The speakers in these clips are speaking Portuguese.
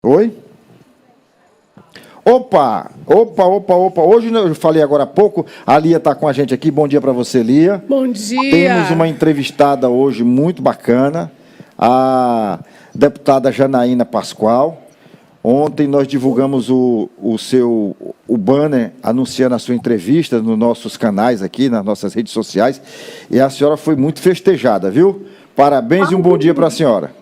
Oi? Opa, opa, opa, opa. Hoje eu falei agora há pouco, a Lia está com a gente aqui. Bom dia para você, Lia. Bom Temos uma dia. entrevistada hoje muito bacana, a deputada Janaína Pascoal. Ontem nós divulgamos o banner anunciando a sua entrevista nos nossos canais aqui, nas nossas redes sociais, e a senhora foi muito festejada, viu? Parabéns e um bom dia para a senhora.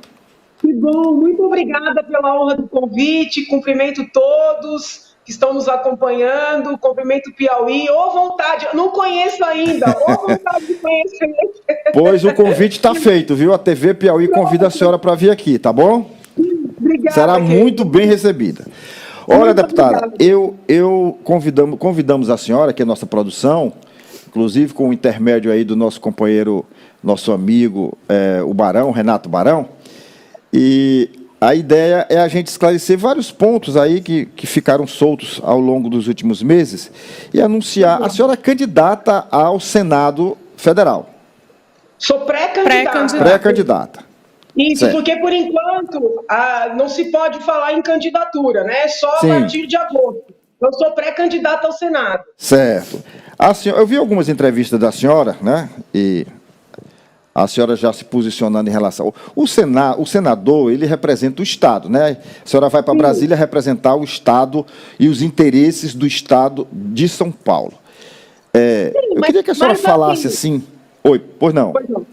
Que bom, muito obrigada pela honra do convite, cumprimento todos que estão nos acompanhando, cumprimento Piauí, ô vontade, eu não conheço ainda, ô vontade de conhecer. Pois o convite está feito, viu? A TV Piauí convida a senhora para vir aqui, tá bom? Obrigada, Será muito bem recebida. Olha, Muito deputada, obrigada. convidamos a senhora, que é nossa produção, inclusive com o intermédio aí do nosso companheiro, nosso amigo, o Barão, Renato Barão, e a ideia é a gente esclarecer vários pontos aí que ficaram soltos ao longo dos últimos meses e anunciar. A senhora é candidata ao Senado Federal. Sou pré-candidata. Pré-candidata. Isso, Certo. porque por enquanto não se pode falar em candidatura, né? Só Sim. a partir de agosto. Eu sou pré-candidata ao Senado. Certo. Eu vi algumas entrevistas da senhora, né? E a senhora já se posicionando em relação. O senador, ele representa o Estado, né? A senhora vai para Brasília representar o Estado e os interesses do Estado de São Paulo. Eu queria que a senhora falasse assim. Oi, pois não. Pois não.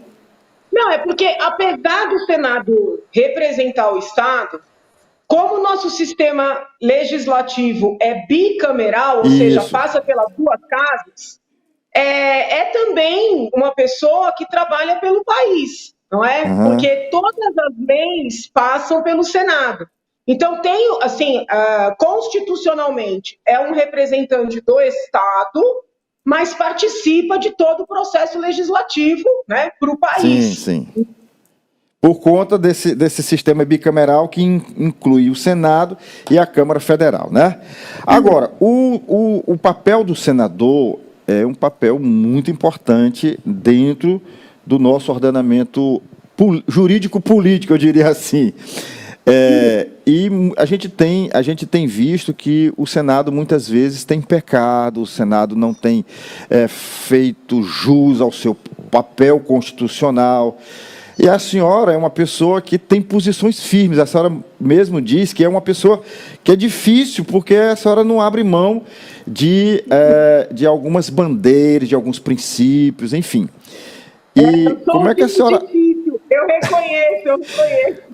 Não, é porque, apesar do Senado representar o Estado, como o nosso sistema legislativo é bicameral, ou seja, passa pelas duas casas, é também uma pessoa que trabalha pelo país, não é? Uhum. Porque todas as leis passam pelo Senado. Então, constitucionalmente, é um representante do Estado, mas participa de todo o processo legislativo, né, para o país. Sim, sim. Por conta desse sistema bicameral que inclui o Senado e a Câmara Federal, né? Agora, o papel do senador é um papel muito importante dentro do nosso ordenamento jurídico-político, eu diria assim. E a gente tem visto que o Senado muitas vezes tem pecado, o Senado não tem feito jus ao seu papel constitucional. E a senhora é uma pessoa que tem posições firmes. A senhora mesmo diz que é uma pessoa que é difícil, porque a senhora não abre mão de algumas bandeiras, de alguns princípios, enfim. E como é que a senhora... Difícil. Eu reconheço.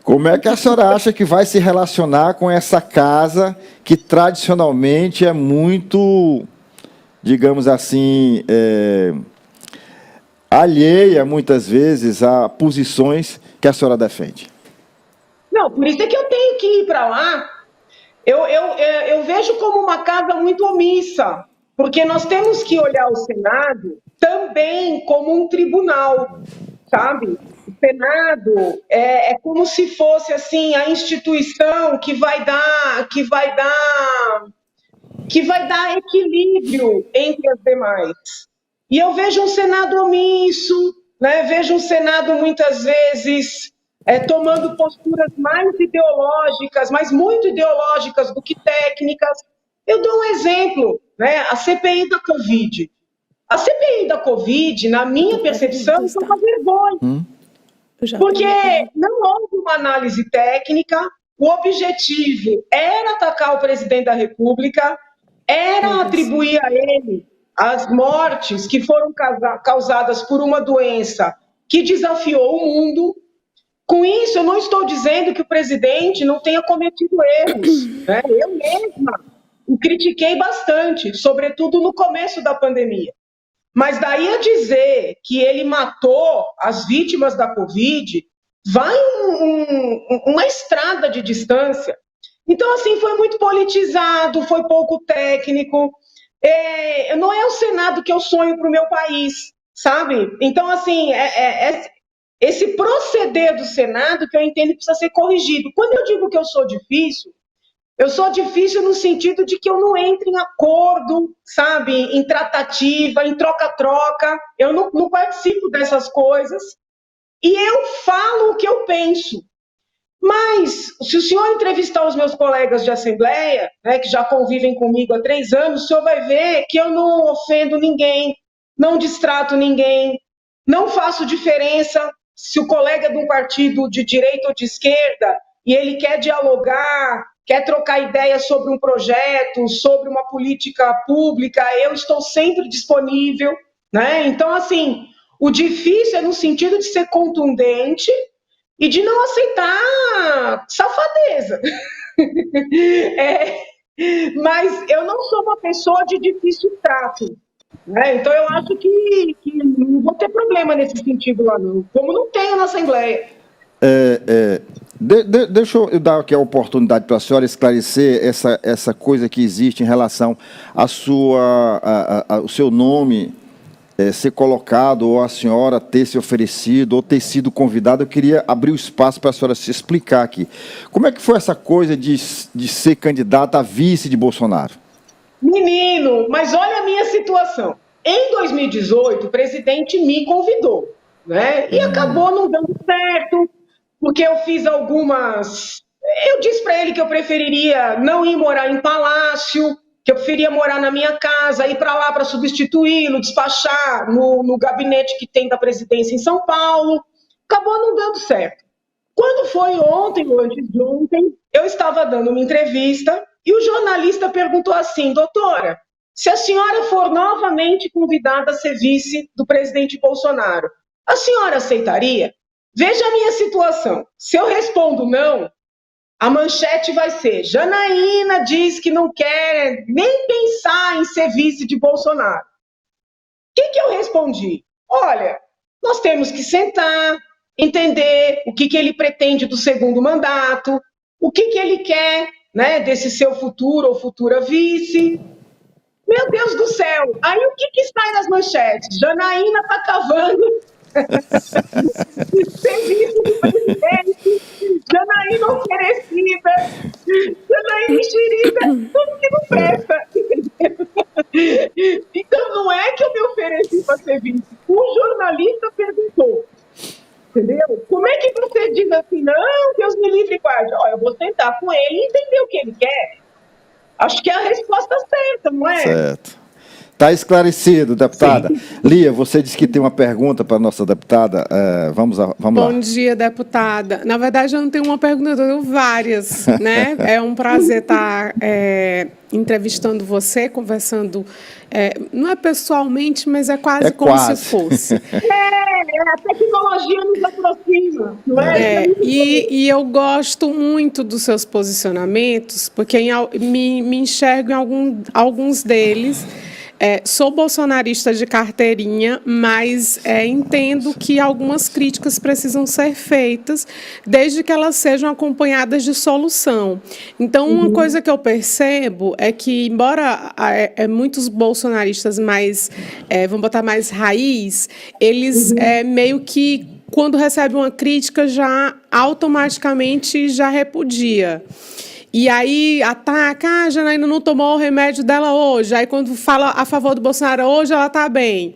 Como é que a senhora acha que vai se relacionar com essa casa que tradicionalmente é muito, digamos assim, alheia, muitas vezes, a posições que a senhora defende? Não, por isso é que eu tenho que ir para lá. Eu vejo como uma casa muito omissa, porque nós temos que olhar o Senado também como um tribunal, sabe? O Senado é como se fosse assim a instituição que vai dar equilíbrio entre as demais. E eu vejo um Senado omisso, né? Vejo um Senado muitas vezes tomando posturas mais ideológicas, mas muito ideológicas do que técnicas. Eu dou um exemplo, né? A CPI da Covid. A CPI da Covid, na minha percepção, foi uma vergonha. Porque não houve uma análise técnica, o objetivo era atacar o presidente da República, era atribuir a ele as mortes que foram causadas por uma doença que desafiou o mundo. Com isso, eu não estou dizendo que o presidente não tenha cometido erros, né? Eu mesma o critiquei bastante, sobretudo no começo da pandemia. Mas daí a dizer que ele matou as vítimas da Covid, vai uma estrada de distância. Então, assim, foi muito politizado, foi pouco técnico. Não é o Senado que eu sonho para o meu país, sabe? Então, assim, esse proceder do Senado que eu entendo que precisa ser corrigido. Quando eu digo que eu sou difícil no sentido de que eu não entro em acordo, sabe, em tratativa, em troca-troca, eu não participo dessas coisas, e eu falo o que eu penso. Mas, se o senhor entrevistar os meus colegas de assembleia, né, que já convivem comigo há 3 anos, o senhor vai ver que eu não ofendo ninguém, não distrato ninguém, não faço diferença se o colega é de um partido de direita ou de esquerda e ele quer dialogar, quer trocar ideias sobre um projeto, sobre uma política pública, eu estou sempre disponível, né? Então, assim, o difícil é no sentido de ser contundente e de não aceitar safadeza. Mas eu não sou uma pessoa de difícil trato. Né? Então, eu acho que não vou ter problema nesse sentido lá, não. Como não tenho na Assembleia. Deixa eu dar aqui a oportunidade para a senhora esclarecer essa coisa que existe em relação ao seu nome ser colocado, ou a senhora ter se oferecido, ou ter sido convidada. Eu queria abrir o espaço para a senhora se explicar aqui. Como é que foi essa coisa de ser candidata a vice de Bolsonaro? Menino, mas olha a minha situação. Em 2018, o presidente me convidou, né? E acabou não dando certo, porque eu fiz algumas... Eu disse para ele que eu preferiria não ir morar em palácio, que eu preferia morar na minha casa, ir para lá para substituí-lo, despachar no gabinete que tem da presidência em São Paulo. Acabou não dando certo. Quando foi ontem ou antes de ontem, eu estava dando uma entrevista e o jornalista perguntou assim: doutora, se a senhora for novamente convidada a ser vice do presidente Bolsonaro, a senhora aceitaria? Veja a minha situação. Se eu respondo não, a manchete vai ser: Janaína diz que não quer nem pensar em ser vice de Bolsonaro. O que eu respondi? Olha, nós temos que sentar, entender o que ele pretende do segundo mandato, o que ele quer, né, desse seu futuro ou futura vice. Meu Deus do céu! Aí o que sai nas manchetes? Janaína está cavando serviço do presidente, Janaína oferecida, Janaína enxerida, tudo que não presta. Então, não é que eu me ofereci para ser vice. O jornalista perguntou, entendeu? Como é que você diz assim, não, Deus me livre e guarde? Olha, eu vou sentar com ele e entender o que ele quer. Acho que é a resposta certa, não é? Certo. Está esclarecido, deputada. Sim. Lia, você disse que tem uma pergunta para a nossa deputada. Vamos lá. Bom dia, deputada. Na verdade, eu não tenho uma pergunta, eu tenho várias, né? É um prazer estar entrevistando você, conversando, não é pessoalmente, mas é quase como se fosse. A tecnologia nos aproxima, não é? E eu gosto muito dos seus posicionamentos, porque me enxergo em alguns deles. Sou bolsonarista de carteirinha, mas entendo que algumas críticas precisam ser feitas, desde que elas sejam acompanhadas de solução. Então, uma coisa que eu percebo é que, embora muitos bolsonaristas mais, vamos botar mais raiz, eles meio que, quando recebem uma crítica, já automaticamente já repudia. E aí ataca, a Janaína não tomou o remédio dela hoje. Aí quando fala a favor do Bolsonaro hoje, ela está bem.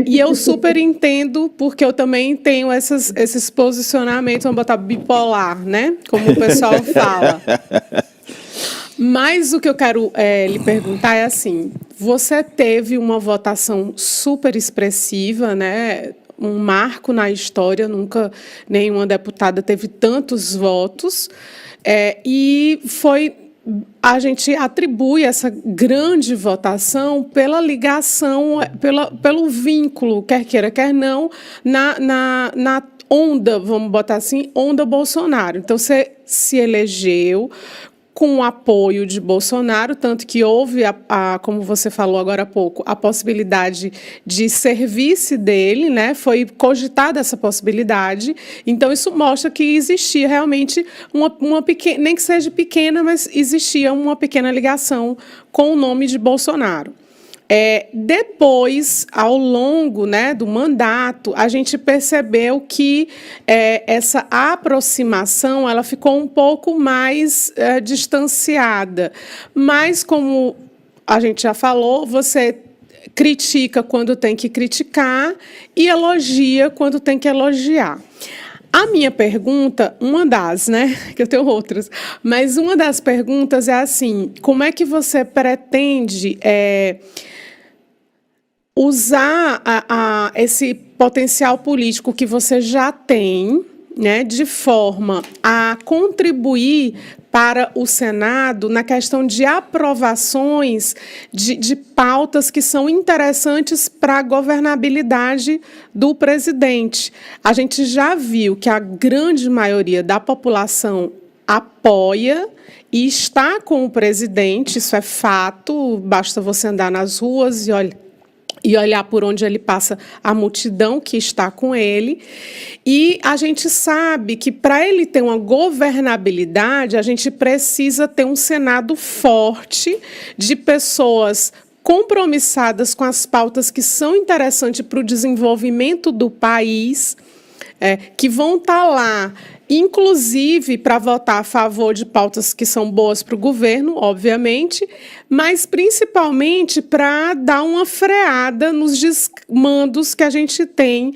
E eu super entendo, porque eu também tenho esses posicionamentos, vamos botar bipolar, né? Como o pessoal fala. Mas o que eu quero lhe perguntar é assim, você teve uma votação super expressiva, né? Um marco na história, nunca nenhuma deputada teve tantos votos. E a gente atribui essa grande votação pela ligação, pelo vínculo, quer queira, quer não, na onda, vamos botar assim, onda Bolsonaro. Então, você se elegeu com o apoio de Bolsonaro, tanto que houve, como você falou agora há pouco, a possibilidade de ser vice dele, né? Foi cogitada essa possibilidade. Então, isso mostra que existia realmente uma pequena, nem que seja pequena, mas existia uma pequena ligação com o nome de Bolsonaro. Depois, ao longo, né, do mandato, a gente percebeu que essa aproximação ela ficou um pouco mais distanciada. Mas, como a gente já falou, você critica quando tem que criticar e elogia quando tem que elogiar. A minha pergunta, uma das, né, que eu tenho outras, mas uma das perguntas é assim, como é que você pretende usar esse potencial político que você já tem, né, de forma a contribuir para o Senado na questão de aprovações de pautas que são interessantes para a governabilidade do presidente. A gente já viu que a grande maioria da população apoia e está com o presidente, isso é fato, basta você andar nas ruas e olhar por onde ele passa, a multidão que está com ele. E a gente sabe que, para ele ter uma governabilidade, a gente precisa ter um Senado forte, de pessoas compromissadas com as pautas que são interessantes para o desenvolvimento do país, que vão estar lá, inclusive para votar a favor de pautas que são boas para o governo, obviamente, mas principalmente para dar uma freada nos desmandos que a gente tem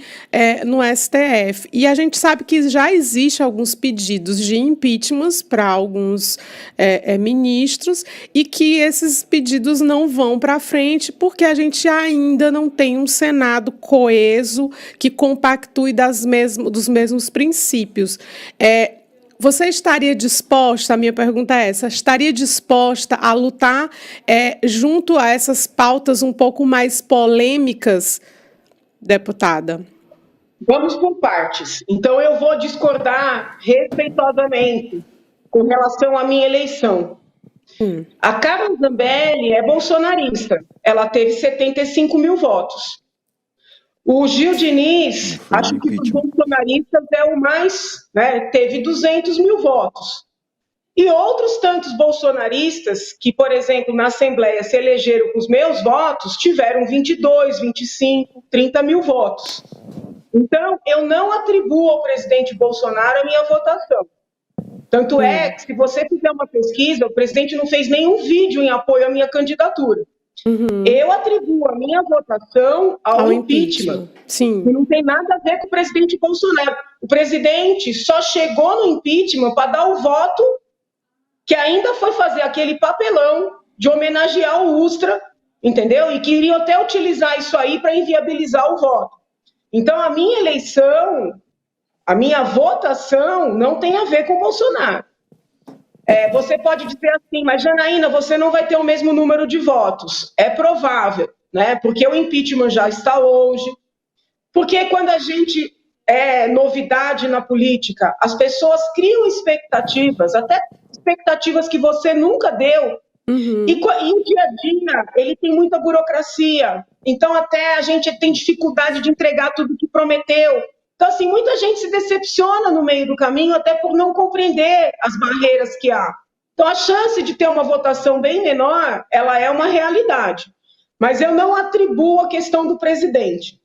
no STF. E a gente sabe que já existe alguns pedidos de impeachment para alguns ministros e que esses pedidos não vão para frente porque a gente ainda não tem um Senado coeso que compactue dos mesmos princípios. Você estaria disposta, a minha pergunta é essa, estaria disposta a lutar junto a essas pautas um pouco mais polêmicas, deputada? Vamos por partes. Então, eu vou discordar respeitosamente com relação à minha eleição. A Carla Zambelli é bolsonarista. Ela teve 75 mil votos. O Gil Diniz, acho que dos bolsonaristas é o mais, né, teve 200 mil votos. E outros tantos bolsonaristas que, por exemplo, na Assembleia se elegeram com os meus votos, tiveram 22, 25, 30 mil votos. Então, eu não atribuo ao presidente Bolsonaro a minha votação. Tanto é que, se você fizer uma pesquisa, o presidente não fez nenhum vídeo em apoio à minha candidatura. Eu atribuo a minha votação ao impeachment. Sim. Que não tem nada a ver com o presidente Bolsonaro. O presidente só chegou no impeachment para dar o voto, que ainda foi fazer aquele papelão de homenagear o Ustra, entendeu? E queriam até utilizar isso aí para inviabilizar o voto. Então, a minha eleição, a minha votação não tem a ver com o Bolsonaro. Você pode dizer assim, mas Janaína, você não vai ter o mesmo número de votos. É provável, né? Porque o impeachment já está longe. Porque quando a gente é novidade na política, as pessoas criam expectativas, até expectativas que você nunca deu. E o dia a dia, ele tem muita burocracia. Então, até a gente tem dificuldade de entregar tudo que prometeu. Então, assim, muita gente se decepciona no meio do caminho, até por não compreender as barreiras que há. Então, a chance de ter uma votação bem menor, ela é uma realidade. Mas eu não atribuo a questão do presidente.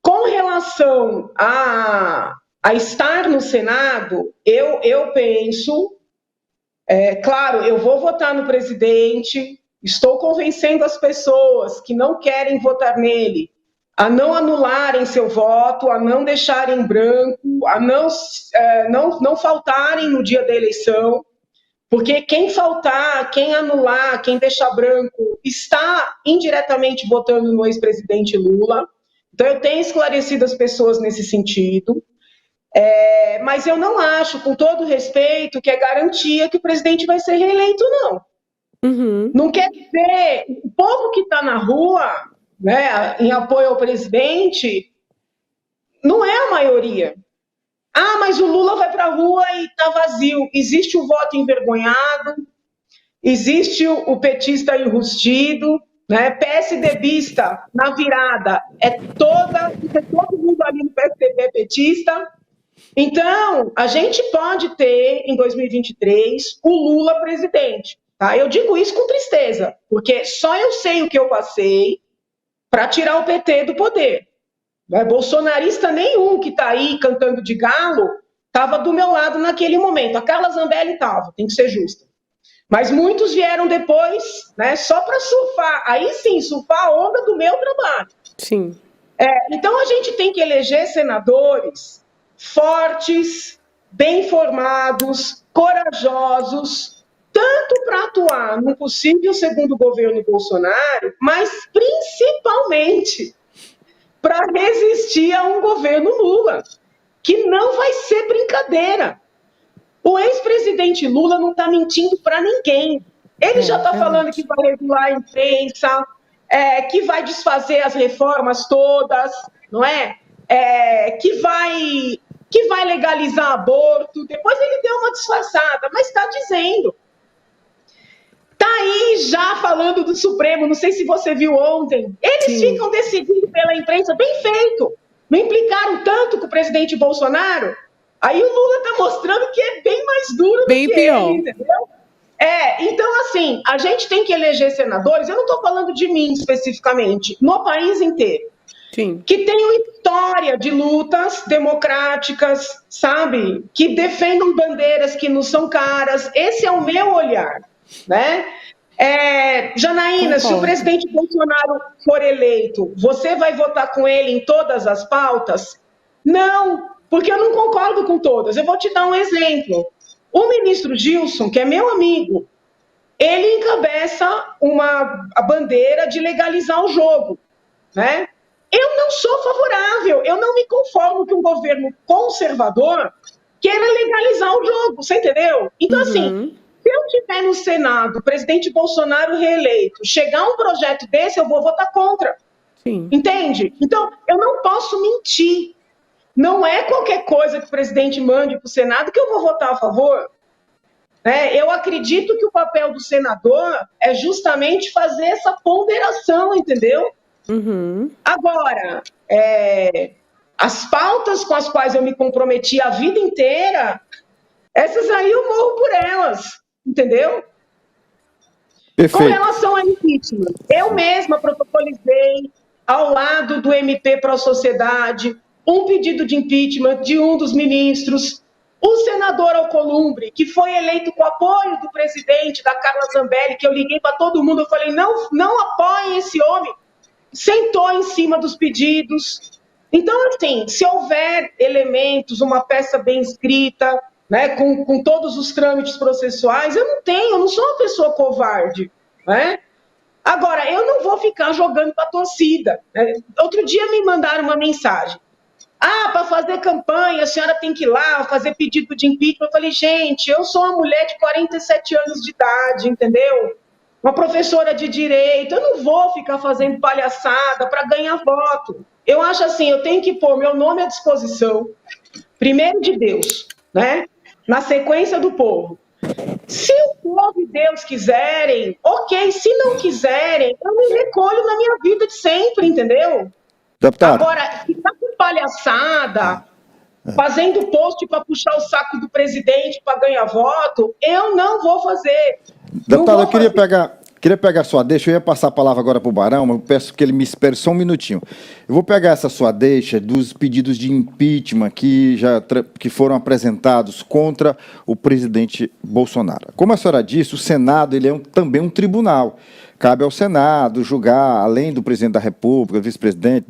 Com relação a estar no Senado, eu penso, claro, eu vou votar no presidente, estou convencendo as pessoas que não querem votar nele a não anularem seu voto, a não deixarem em branco, a não faltarem no dia da eleição, porque quem faltar, quem anular, quem deixar branco, está indiretamente votando no ex-presidente Lula. Então, eu tenho esclarecido as pessoas nesse sentido, mas eu não acho, com todo respeito, que é garantia que o presidente vai ser reeleito, não. Não quer dizer, o povo que está na rua, né, em apoio ao presidente, não é a maioria. Ah, mas o Lula vai para a rua e está vazio. Existe o voto envergonhado, existe o petista enrustido, né? PSDBista na virada, todo mundo ali no PSDB petista. Então, a gente pode ter, em 2023, o Lula presidente. Tá? Eu digo isso com tristeza, porque só eu sei o que eu passei para tirar o PT do poder. Bolsonarista nenhum que está aí cantando de galo estava do meu lado naquele momento. A Carla Zambelli estava, tem que ser justa. Mas muitos vieram depois, né, só para surfar. Aí sim, surfar a onda do meu trabalho. Sim. Então a gente tem que eleger senadores fortes, bem formados, corajosos, tanto para atuar no possível segundo governo Bolsonaro, mas principalmente para resistir a um governo Lula, que não vai ser brincadeira. O ex-presidente Lula não está mentindo para ninguém. Ele já está falando que vai regular a imprensa, que vai desfazer as reformas todas, não é? Que vai legalizar aborto. Depois ele deu uma disfarçada, mas está dizendo. Está aí já falando do Supremo, não sei se você viu ontem. Eles ficam decidindo pela imprensa, bem feito. Não implicaram tanto com o presidente Bolsonaro. Aí o Lula está mostrando que é bem mais duro bem do que pior. ele, entendeu? Então, assim, a gente tem que eleger senadores, eu não estou falando de mim especificamente, no país inteiro, que tenham história de lutas democráticas, sabe? Que defendam bandeiras que não são caras. Esse é o meu olhar, né? Janaína, se o presidente Bolsonaro for eleito, você vai votar com ele em todas as pautas? Não, porque eu não concordo com todas. Eu vou te dar um exemplo. O ministro Gilson, que é meu amigo, ele encabeça a bandeira de legalizar o jogo, né? Eu não sou favorável, eu não me conformo que um governo conservador queira legalizar o jogo, você entendeu? Então, assim, se eu tiver no Senado, o presidente Bolsonaro reeleito, chegar um projeto desse, eu vou votar contra. Entende? Então, eu não posso mentir. Não é qualquer coisa que o presidente mande para o Senado que eu vou votar a favor. Eu acredito que o papel do senador é justamente fazer essa ponderação, entendeu? Agora, as pautas com as quais eu me comprometi a vida inteira, essas aí eu morro por elas, entendeu? Perfeito. Com relação ao impeachment, eu mesma protocolizei ao lado do MP Pró-Sociedade um pedido de impeachment de um dos ministros, o senador Alcolumbre, que foi eleito com apoio do presidente, da Carla Zambelli, que eu liguei para todo mundo, eu falei, não apoiem esse homem, sentou em cima dos pedidos. Então, assim, se houver elementos, uma peça bem escrita, né, com todos os trâmites processuais, eu não sou uma pessoa covarde, né? Agora, eu não vou ficar jogando para a torcida, né? Outro dia me mandaram uma mensagem. Para fazer campanha, a senhora tem que ir lá fazer pedido de impeachment. Eu falei, gente, eu sou uma mulher de 47 anos de idade, entendeu? Uma professora de direito, eu não vou ficar fazendo palhaçada para ganhar voto. Eu acho assim, eu tenho que pôr meu nome à disposição, primeiro de Deus, né? Na sequência do povo. Se o povo e Deus quiserem, ok. Se não quiserem, eu me recolho na minha vida de sempre, entendeu? Deputado. Agora, ficar com palhaçada, fazendo post para puxar o saco do presidente para ganhar voto, eu não vou fazer. Deputado, eu queria pegar sua deixa, eu ia passar a palavra agora para o Barão, mas eu peço que ele me espere só um minutinho. Eu vou pegar essa sua deixa dos pedidos de impeachment que foram apresentados contra o presidente Bolsonaro. Como a senhora disse, o Senado ele é também um tribunal. Cabe ao Senado julgar, além do presidente da República, do vice-presidente,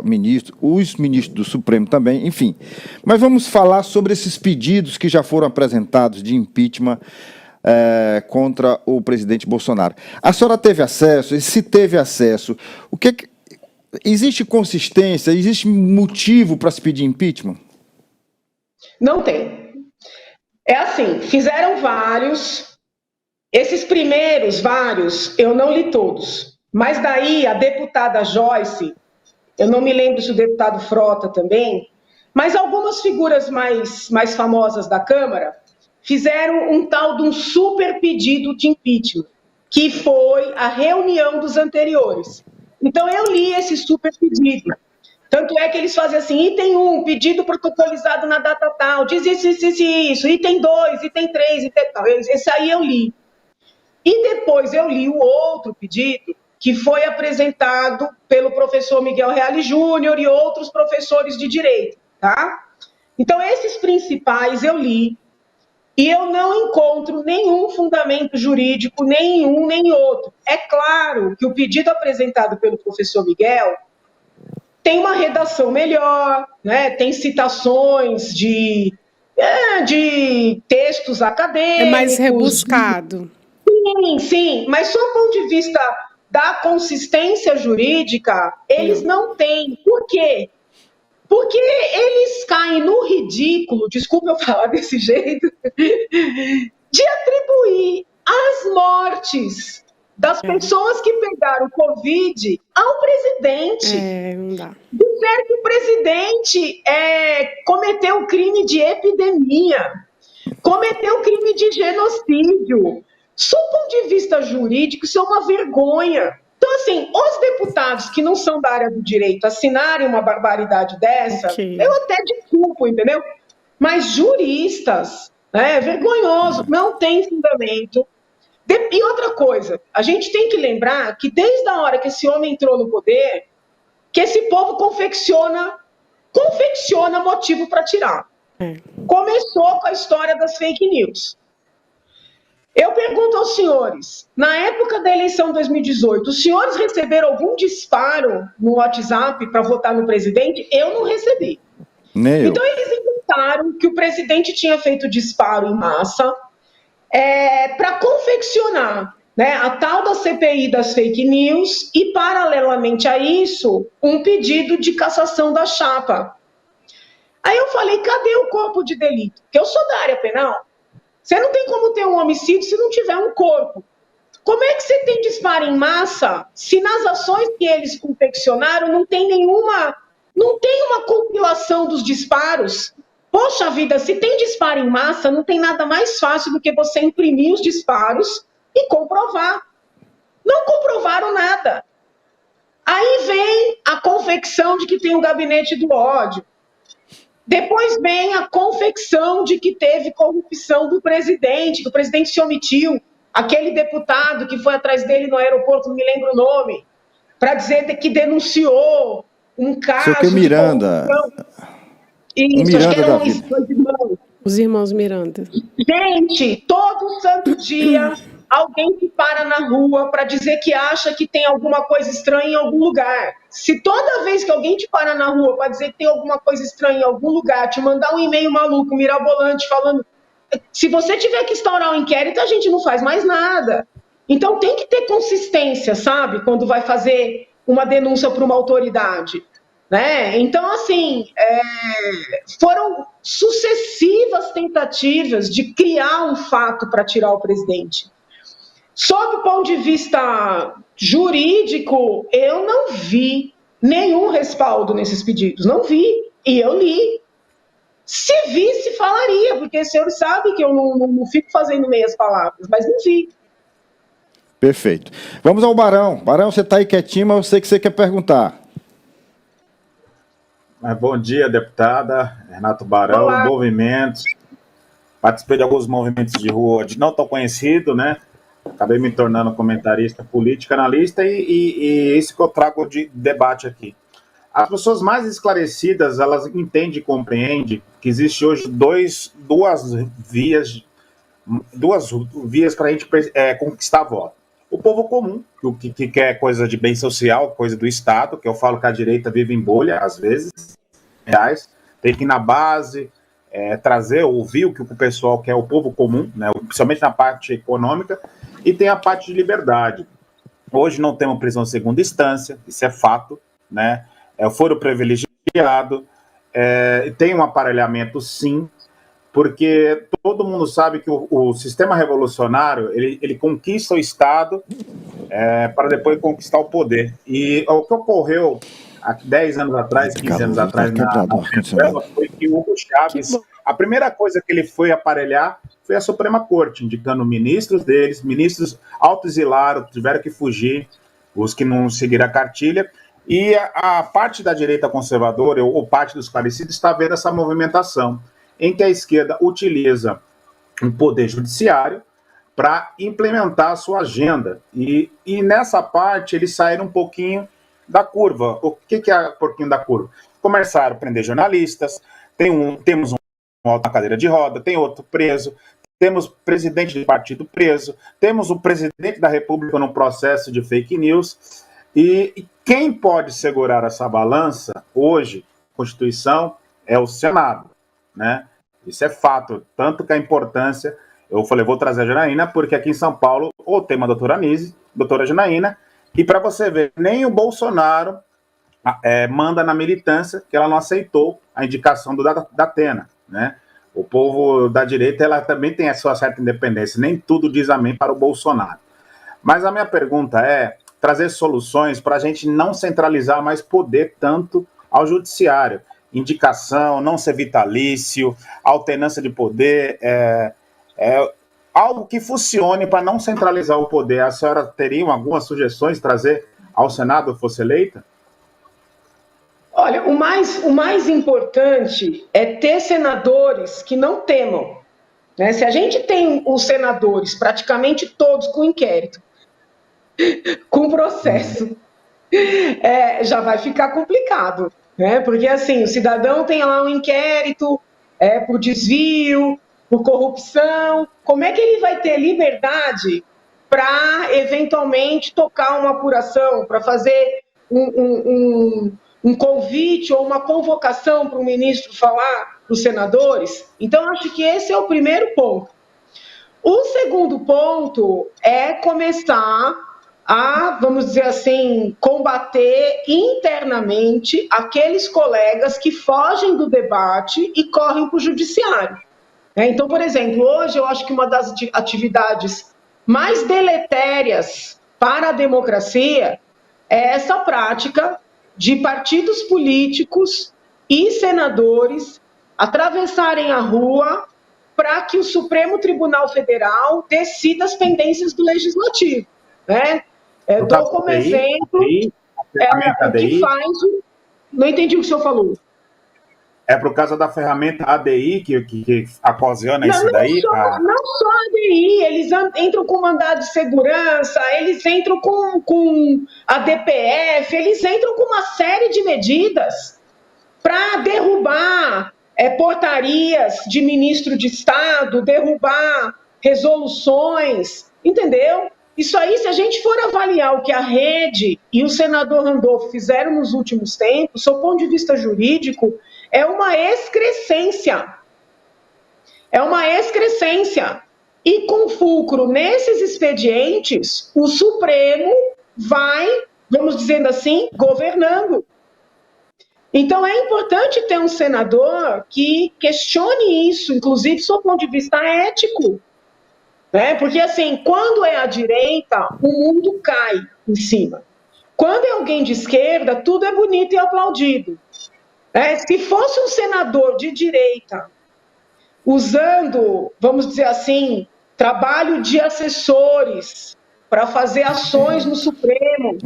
ministro, os ministros do Supremo também, enfim. Mas vamos falar sobre esses pedidos que já foram apresentados de impeachment contra o presidente Bolsonaro. A senhora teve acesso? E se teve acesso, existe consistência, existe motivo para se pedir impeachment? Não tem. É assim, fizeram vários. Esses primeiros vários, eu não li todos. Mas daí a deputada Joyce, eu não me lembro se o deputado Frota também, mas algumas figuras mais famosas da Câmara fizeram um tal de um super pedido de impeachment, que foi a reunião dos anteriores. Então eu li esse super pedido. Tanto é que eles fazem assim, item 1, pedido protocolizado na data tal, diz isso, item 2, item 3, item tal. Esse aí eu li. E depois eu li o outro pedido, que foi apresentado pelo professor Miguel Reale Júnior e outros professores de direito, tá? Então, esses principais eu li, e eu não encontro nenhum fundamento jurídico, nem um nem outro. É claro que o pedido apresentado pelo professor Miguel tem uma redação melhor, né? Tem citações de textos acadêmicos. É mais rebuscado. Sim, sim, mas sob o ponto de vista da consistência jurídica, eles não têm. Por quê? Porque eles caem no ridículo, desculpa eu falar desse jeito, de atribuir as mortes das pessoas que pegaram Covid ao presidente. Não dá. Dizer que o presidente cometeu crime de epidemia, cometeu crime de genocídio. Sob o ponto de vista jurídico, isso é uma vergonha. Então, assim, os deputados que não são da área do direito assinarem uma barbaridade dessa, eu até desculpo, entendeu? Mas juristas, é vergonhoso, não tem fundamento. E outra coisa, a gente tem que lembrar que desde a hora que esse homem entrou no poder, que esse povo confecciona motivo para tirar. Começou com a história das fake news. Eu pergunto aos senhores, na época da eleição de 2018, os senhores receberam algum disparo no WhatsApp para votar no presidente? Eu não recebi. Então eles inventaram que o presidente tinha feito disparo em massa para confeccionar, né, a tal da CPI das fake news e, paralelamente a isso, um pedido de cassação da chapa. Aí eu falei, cadê o corpo de delito? Porque eu sou da área penal. Você não tem como ter um homicídio se não tiver um corpo. Como é que você tem disparo em massa se nas ações que eles confeccionaram não tem uma compilação dos disparos? Poxa vida, se tem disparo em massa, não tem nada mais fácil do que você imprimir os disparos e comprovar. Não comprovaram nada. Aí vem a confecção de que tem o gabinete do ódio. Depois vem a confecção de que teve corrupção do presidente, que o presidente se omitiu. Aquele deputado que foi atrás dele no aeroporto, não me lembro o nome, para dizer que denunciou um caso de Miranda. Isso, acho que eram os irmãos Miranda. Gente, todo santo dia alguém que para na rua para dizer que acha que tem alguma coisa estranha em algum lugar. Se toda vez que alguém te para na rua para dizer que tem alguma coisa estranha em algum lugar, te mandar um e-mail maluco, mirabolante, falando... Se você tiver que instaurar um inquérito, a gente não faz mais nada. Então tem que ter consistência, sabe? Quando vai fazer uma denúncia para uma autoridade. Né? Então, assim, foram sucessivas tentativas de criar um fato para tirar o presidente. Sob o ponto de vista jurídico, eu não vi nenhum respaldo nesses pedidos. Não vi. E eu li. Se visse, falaria, porque o senhor sabe que eu não fico fazendo meias palavras, mas não vi. Perfeito. Vamos ao Barão. Barão, você está aí quietinho, mas eu sei que você quer perguntar. Bom dia, deputada. Renato Barão. Olá. Movimentos. Participei de alguns movimentos de rua de não tão conhecido, né? Acabei me tornando comentarista político, analista, e isso que eu trago de debate aqui. As pessoas mais esclarecidas, elas entendem e compreendem que existe hoje duas vias para a gente conquistar voto. O povo comum, que quer coisa de bem social, coisa do Estado, que eu falo que a direita vive em bolha, às vezes, reais, tem que ir na base, trazer, ouvir o que o pessoal quer, o povo comum, né, principalmente na parte econômica, e tem a parte de liberdade. Hoje não temos prisão de segunda instância, isso é fato, né? Foro privilegiado, tem um aparelhamento, sim, porque todo mundo sabe que o sistema revolucionário, ele conquista o Estado para depois conquistar o poder. E o que ocorreu há 10 anos atrás, 15 anos atrás, na Venezuela, foi que o Hugo Chávez, a primeira coisa que ele foi aparelhar foi a Suprema Corte, indicando ministros deles, ministros autoexilaram, tiveram que fugir, os que não seguiram a cartilha, e a parte da direita conservadora, ou parte dos esclarecidos, está vendo essa movimentação, em que a esquerda utiliza o poder judiciário para implementar a sua agenda. E nessa parte, eles saíram um pouquinho da curva. O que é um pouquinho da curva? Começaram a prender jornalistas, temos um alto na cadeira de roda, tem outro preso, temos presidente de partido preso, temos o presidente da República num processo de fake news. E quem pode segurar essa balança hoje, a Constituição, é o Senado, né? Isso é fato, tanto que a importância, eu falei, vou trazer a Janaína, porque aqui em São Paulo, o tema doutora Anise, doutora Janaína, e para você ver, nem o Bolsonaro manda na militância que ela não aceitou a indicação do Datena, né? O povo da direita, ela também tem a sua certa independência, nem tudo diz amém para o Bolsonaro. Mas a minha pergunta é trazer soluções para a gente não centralizar mais poder tanto ao judiciário. Indicação, não ser vitalício, alternância de poder, algo que funcione para não centralizar o poder. A senhora teria algumas sugestões de trazer ao Senado fosse eleita? Olha, o mais importante é ter senadores que não temam, né? Se a gente tem os senadores praticamente todos com inquérito, com processo, já vai ficar complicado, né? Porque assim, o cidadão tem lá um inquérito por desvio, por corrupção, como é que ele vai ter liberdade para eventualmente tocar uma apuração, para fazer um convite ou uma convocação para o ministro falar para os senadores? Então, acho que esse é o primeiro ponto. O segundo ponto é começar a, vamos dizer assim, combater internamente aqueles colegas que fogem do debate e correm para o judiciário. Então, por exemplo, hoje eu acho que uma das atividades mais deletérias para a democracia é essa prática de partidos políticos e senadores atravessarem a rua para que o Supremo Tribunal Federal decida as pendências do Legislativo, né? Eu dou como exemplo o que faz... Não entendi o que o senhor falou. É por causa da ferramenta ADI que ocasiona isso daí? Não só a ADI, eles entram com mandado de segurança, eles entram com a DPF, eles entram com uma série de medidas para derrubar portarias de ministro de Estado, derrubar resoluções, entendeu? Isso aí, se a gente for avaliar o que a Rede e o senador Randolfo fizeram nos últimos tempos, do ponto de vista jurídico, é uma excrescência. É uma excrescência. E com fulcro nesses expedientes, o Supremo vai, vamos dizendo assim, governando. Então, é importante ter um senador que questione isso, inclusive, do ponto de vista ético. Né? Porque, assim, quando é a direita, o mundo cai em cima. Quando é alguém de esquerda, tudo é bonito e aplaudido. Se fosse um senador de direita usando, vamos dizer assim, trabalho de assessores para fazer ações no Supremo,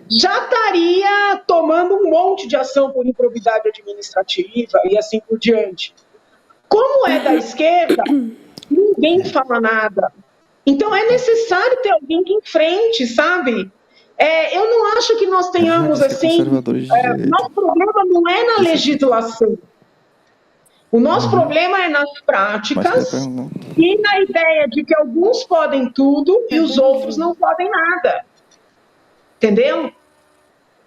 já estaria tomando um monte de ação por improbidade administrativa e assim por diante. Como é da esquerda, ninguém fala nada. Então é necessário ter alguém que enfrente, sabe? Eu não acho que nós tenhamos, assim... nosso problema não é na legislação. O nosso problema é nas práticas e na ideia de que alguns podem tudo e os outros não podem nada. Entendeu?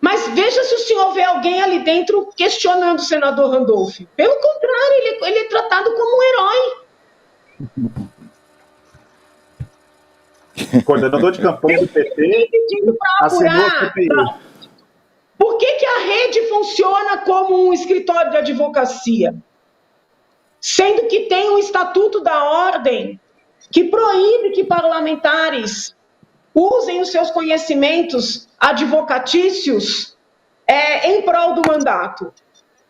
Mas veja se o senhor vê alguém ali dentro questionando o senador Randolph. Pelo contrário, ele é tratado como um herói. Coordenador de campanha do PT assinou a CPI. Por que a Rede funciona como um escritório de advocacia? Sendo que tem um Estatuto da Ordem que proíbe que parlamentares usem os seus conhecimentos advocatícios em prol do mandato.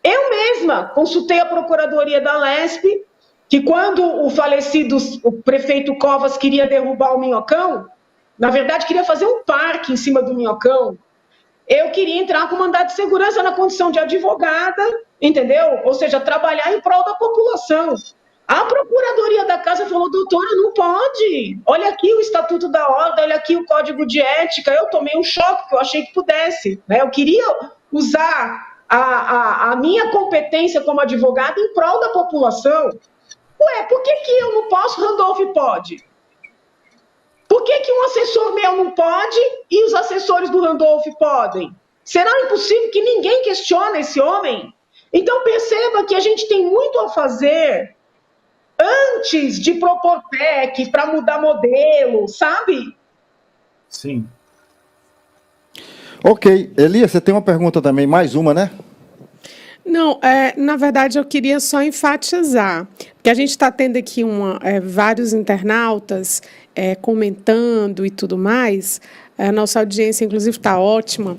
Eu mesma consultei a Procuradoria da Lespe, que quando o prefeito Covas queria derrubar o Minhocão, na verdade queria fazer um parque em cima do Minhocão, eu queria entrar com mandado de segurança na condição de advogada, entendeu? Ou seja, trabalhar em prol da população. A Procuradoria da Casa falou, doutora, não pode. Olha aqui o Estatuto da Ordem, olha aqui o Código de Ética. Eu tomei um choque, porque eu achei que pudesse. Né? Eu queria usar a minha competência como advogada em prol da população. Ué, por que eu não posso, Randolph pode? Por que uma assessor meu não pode e os assessores do Randolph podem? Será impossível que ninguém questione esse homem? Então perceba que a gente tem muito a fazer antes de propor PEC para mudar modelo, sabe? Sim. Ok. Elias, você tem uma pergunta também, mais uma, né? Não, na verdade, eu queria só enfatizar, porque a gente está tendo aqui vários internautas comentando e tudo mais, a nossa audiência, inclusive, está ótima,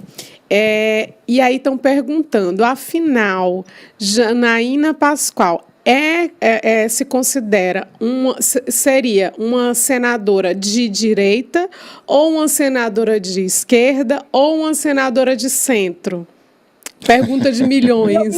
e aí estão perguntando, afinal, Janaína Pascoal se considera seria uma senadora de direita, ou uma senadora de esquerda, ou uma senadora de centro? Pergunta de milhões.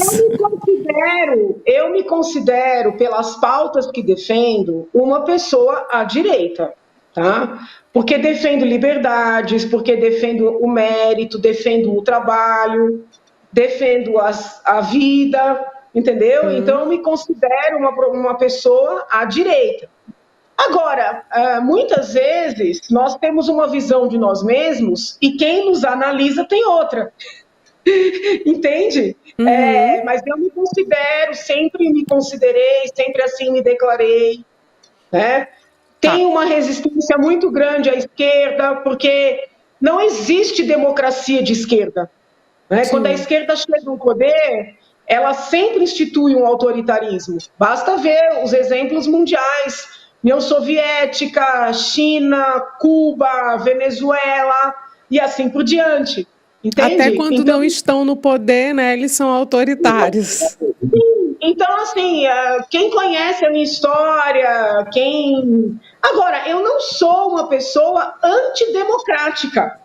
Eu me considero, pelas pautas que defendo, uma pessoa à direita, tá? Porque defendo liberdades, porque defendo o mérito, defendo o trabalho, defendo a vida, entendeu? Então, eu me considero uma pessoa à direita. Agora, muitas vezes, nós temos uma visão de nós mesmos e quem nos analisa tem outra. Entende? Mas eu me considero, sempre me considerei, sempre assim me declarei, né? Tem uma resistência muito grande à esquerda, porque não existe democracia de esquerda, né? Quando a esquerda chega no poder, ela sempre institui um autoritarismo. Basta ver os exemplos mundiais, União Soviética, China, Cuba, Venezuela e assim por diante. Entende? Até quando não estão no poder, né, eles são autoritários. Então, assim, quem conhece a minha história, Agora, eu não sou uma pessoa antidemocrática,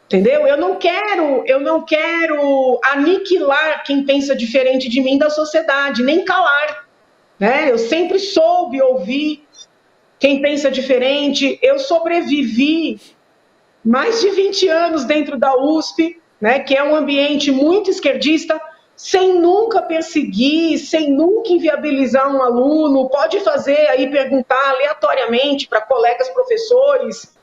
entendeu? Eu não quero aniquilar quem pensa diferente de mim da sociedade, nem calar, né? Eu sempre soube ouvir quem pensa diferente. Eu sobrevivi mais de 20 anos dentro da USP, né, que é um ambiente muito esquerdista, sem nunca perseguir, sem nunca inviabilizar um aluno. Pode fazer aí, perguntar aleatoriamente para colegas professores,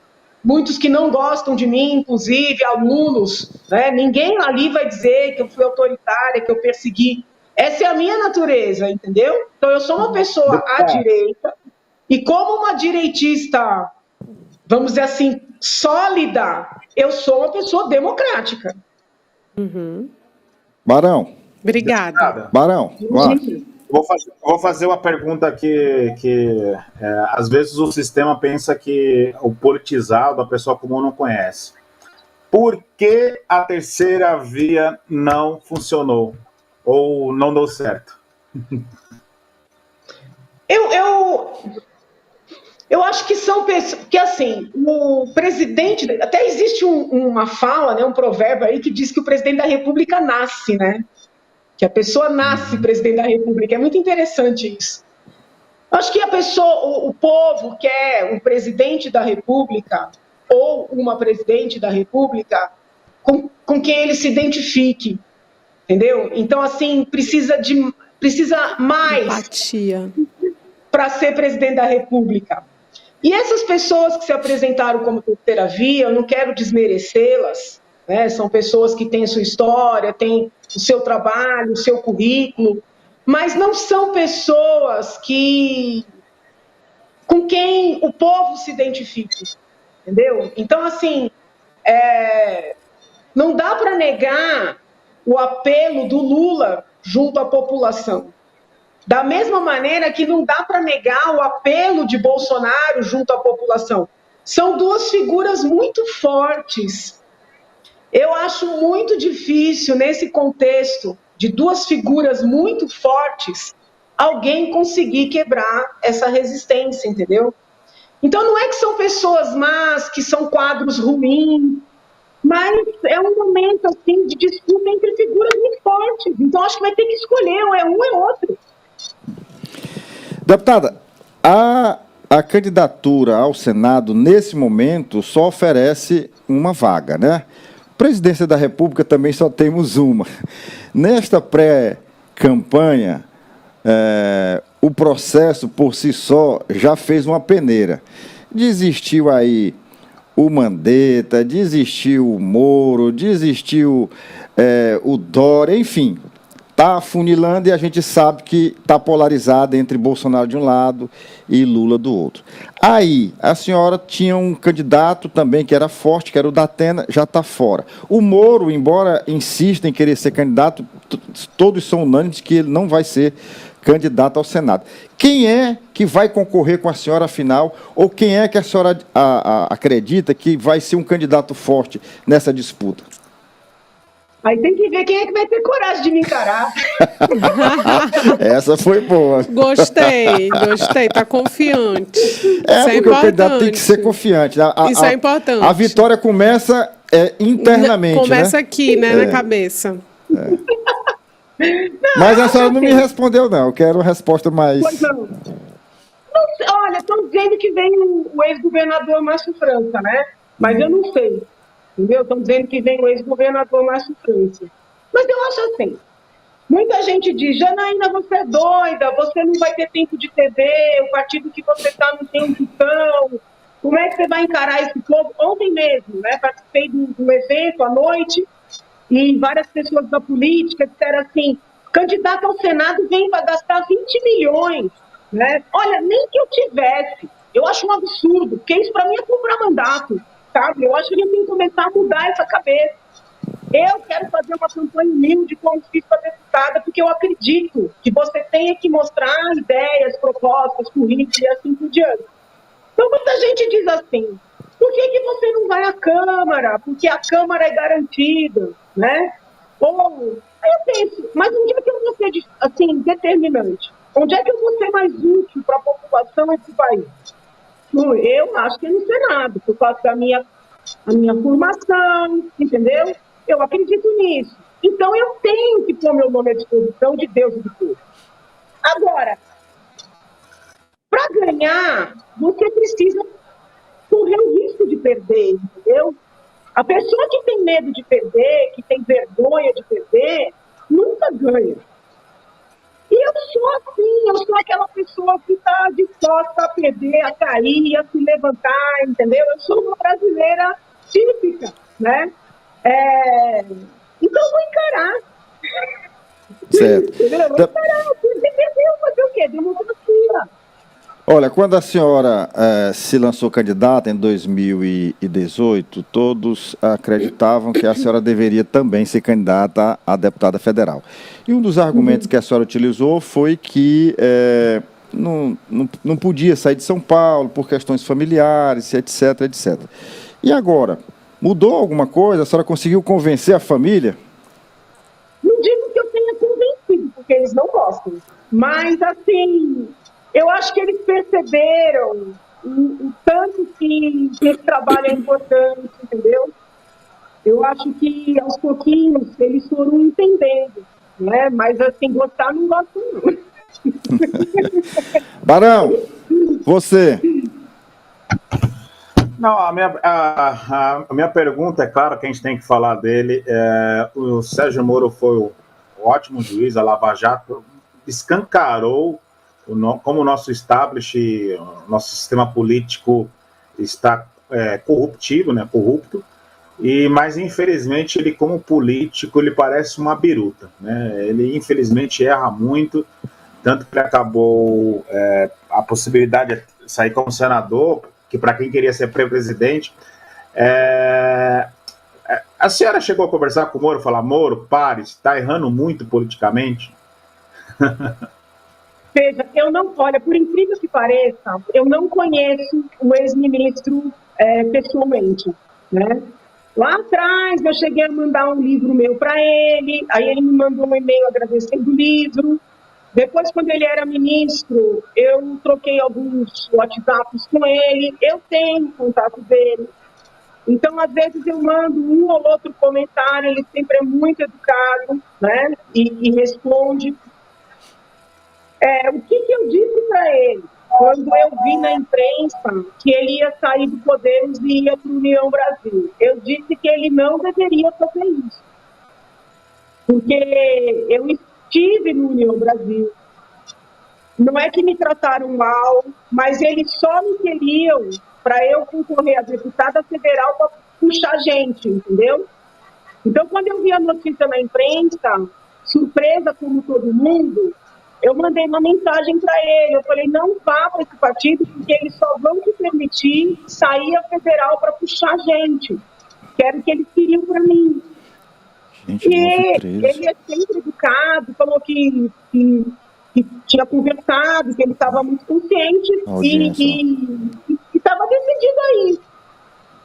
muitos que não gostam de mim, inclusive alunos, né? Ninguém ali vai dizer que eu fui autoritária, que eu persegui. Essa é a minha natureza, entendeu? Então, eu sou uma pessoa à direita, e como uma direitista, vamos dizer assim, sólida, eu sou uma pessoa democrática. Barão. Obrigada. Barão, vou fazer uma pergunta que às vezes o sistema pensa que o politizado, a pessoa comum não conhece. Por que a terceira via não funcionou? Ou não deu certo? Eu acho que são pessoas... Porque, assim, o presidente... Até existe uma fala, né, um provérbio aí que diz que o presidente da República nasce, né? Que a pessoa nasce presidente da República. É muito interessante isso. Eu acho que o povo quer um presidente da República ou uma presidente da República com quem ele se identifique, entendeu? Então, assim, precisa mais empatia para ser presidente da República. E essas pessoas que se apresentaram como terceira via, eu não quero desmerecê-las, né? São pessoas que têm a sua história, têm o seu trabalho, o seu currículo, mas não são pessoas com quem o povo se identifique, entendeu? Então, assim, não dá para negar o apelo do Lula junto à população. Da mesma maneira que não dá para negar o apelo de Bolsonaro junto à população. São duas figuras muito fortes. Eu acho muito difícil, nesse contexto de duas figuras muito fortes, alguém conseguir quebrar essa resistência, entendeu? Então, não é que são pessoas más, que são quadros ruins, mas é um momento assim, de disputa entre figuras muito fortes. Então, acho que vai ter que escolher, ou é um ou é outro. Deputada, a candidatura ao Senado, nesse momento, só oferece uma vaga, né? Presidência da República também só temos uma. Nesta pré-campanha, o processo por si só já fez uma peneira. Desistiu aí o Mandetta, desistiu o Moro, desistiu o Dória, enfim, está afunilando e a gente sabe que está polarizado entre Bolsonaro de um lado e Lula do outro. Aí, a senhora tinha um candidato também que era forte, que era o Datena, já está fora. O Moro, embora insista em querer ser candidato, todos são unânimes que ele não vai ser candidato ao Senado. Quem é que vai concorrer com a senhora, afinal, ou quem é que a senhora acredita que vai ser um candidato forte nessa disputa? Aí tem que ver quem é que vai ter coragem de me encarar. Essa foi boa. Gostei, tá confiante. Isso é porque importante. o candidato tem que ser confiante. Isso é importante. A vitória começa internamente, começa né? aqui, né, na cabeça. Mas a senhora não me respondeu, não. Eu quero uma resposta mais... Pois não. Olha, estão dizendo que vem o ex-governador Márcio França, né? Mas eu não sei. Entendeu? Estão dizendo que vem o ex-governador Márcio França. Mas eu acho assim, muita gente diz, Janaína, você é doida, você não vai ter tempo de TV, o partido que você está não tem ambição, como é que você vai encarar esse povo? Ontem mesmo, né, participei de um evento à noite e várias pessoas da política disseram assim, candidato ao Senado vem para gastar 20 milhões, né? Olha, nem que eu tivesse, eu acho um absurdo, porque isso para mim é comprar mandato. Sabe? Eu acho que a gente tem que começar a mudar essa cabeça. Eu quero fazer uma campanha humilde como fiz para deputada, porque eu acredito que você tenha que mostrar ideias, propostas, currículos e assim por diante. Então, muita gente diz assim, por que você não vai à Câmara? Porque a Câmara é garantida, né? Ou, aí eu penso, mas onde é que eu vou ser, assim, determinante? Onde é que eu vou ser mais útil para a população e para o país? Eu acho que é no Senado, por causa da minha formação, entendeu? Eu acredito nisso. Então, eu tenho que pôr meu nome à disposição de Deus e de tudo. Agora, para ganhar, você precisa correr o risco de perder, entendeu? A pessoa que tem medo de perder, que tem vergonha de perder, nunca ganha. E eu sou assim, eu sou aquela pessoa que está disposta a perder, a cair, a se levantar, entendeu? Eu sou uma brasileira típica, né? Então, eu vou encarar. Certo. Entendeu? Eu vou encarar. Entendeu? Fazer o quê? Democracia. Olha, quando a senhora se lançou candidata em 2018, todos acreditavam que a senhora deveria também ser candidata a deputada federal. E um dos argumentos que a senhora utilizou foi que não podia sair de São Paulo por questões familiares, etc, etc. E agora, mudou alguma coisa? A senhora conseguiu convencer a família? Não digo que eu tenha convencido, porque eles não gostam. Mas, assim... Eu acho que eles perceberam o tanto que esse trabalho é importante, entendeu? Eu acho que, aos pouquinhos, eles foram entendendo, né? Mas, assim, gostar, não gostam, não. Barão, você... Não, a minha pergunta, é claro que a gente tem que falar dele. O Sérgio Moro foi um ótimo juiz, a Lava Jato escancarou como o nosso establishment, nosso sistema político está corruptivo, né, corrupto, mas infelizmente ele, como político, ele parece uma biruta, né? Ele infelizmente erra muito, tanto que acabou a possibilidade de sair como senador, que para quem queria ser pré-presidente. A senhora chegou a conversar com o Moro, falar, Moro, pare, está errando muito politicamente? Veja, olha, por incrível que pareça, eu não conheço o ex-ministro pessoalmente, né? Lá atrás, eu cheguei a mandar um livro meu para ele, aí ele me mandou um e-mail agradecendo o livro. Depois, quando ele era ministro, eu troquei alguns WhatsApps com ele, eu tenho contato dele. Então, às vezes, eu mando um ou outro comentário, ele sempre é muito educado, né? E responde. O que eu disse para ele quando eu vi na imprensa que ele ia sair do Podemos e ia para o União Brasil? Eu disse que ele não deveria fazer isso. Porque eu estive no União Brasil. Não é que me trataram mal, mas eles só me queriam para eu concorrer a deputada federal para puxar gente, entendeu? Então, quando eu vi a notícia na imprensa, surpresa como todo mundo, eu mandei uma mensagem para ele. Eu falei, não vá para esse partido, porque eles só vão te permitir sair a federal para puxar gente. Quero que eles queriam para mim. Gente, E 9:13. ele é sempre educado, falou que tinha conversado, que ele estava muito consciente e estava decidido aí.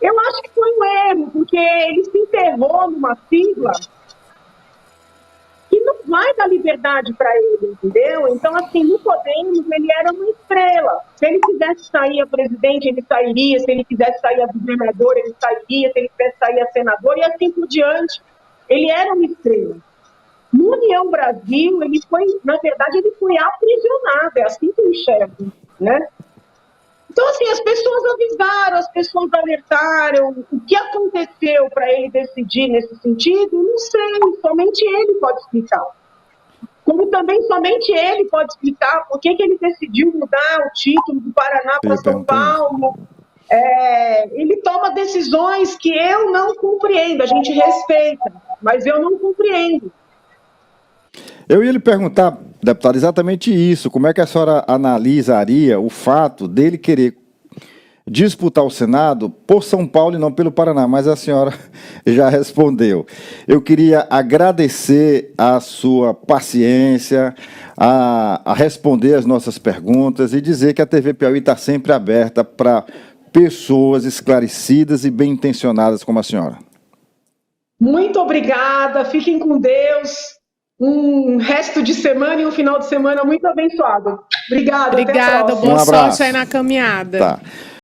Eu acho que foi um erro, porque ele se enterrou numa sigla que não vai dar liberdade para ele, entendeu? Então, assim, no Podemos, ele era uma estrela. Se ele quisesse sair a presidente, ele sairia. Se ele quisesse sair a governador, ele sairia. Se ele quisesse sair a senador, e assim por diante. Ele era uma estrela. No União Brasil, ele foi, na verdade, ele foi aprisionado. É assim que eu enxergo, né? Então, assim, as pessoas avisaram, as pessoas alertaram. O que aconteceu para ele decidir nesse sentido, não sei. Somente ele pode explicar. Como também somente ele pode explicar por que ele decidiu mudar o título do Paraná para São Paulo. Ele toma decisões que eu não compreendo. A gente respeita, mas eu não compreendo. Eu ia lhe perguntar, deputado, exatamente isso. Como é que a senhora analisaria o fato dele querer disputar o Senado por São Paulo e não pelo Paraná? Mas a senhora já respondeu. Eu queria agradecer a sua paciência, a responder as nossas perguntas e dizer que a TV Piauí está sempre aberta para pessoas esclarecidas e bem intencionadas como a senhora. Muito obrigada, fiquem com Deus. Um resto de semana e um final de semana muito abençoado. Obrigada, Obrigada, até a próxima. boa Um abraço. sorte aí na caminhada. Tá.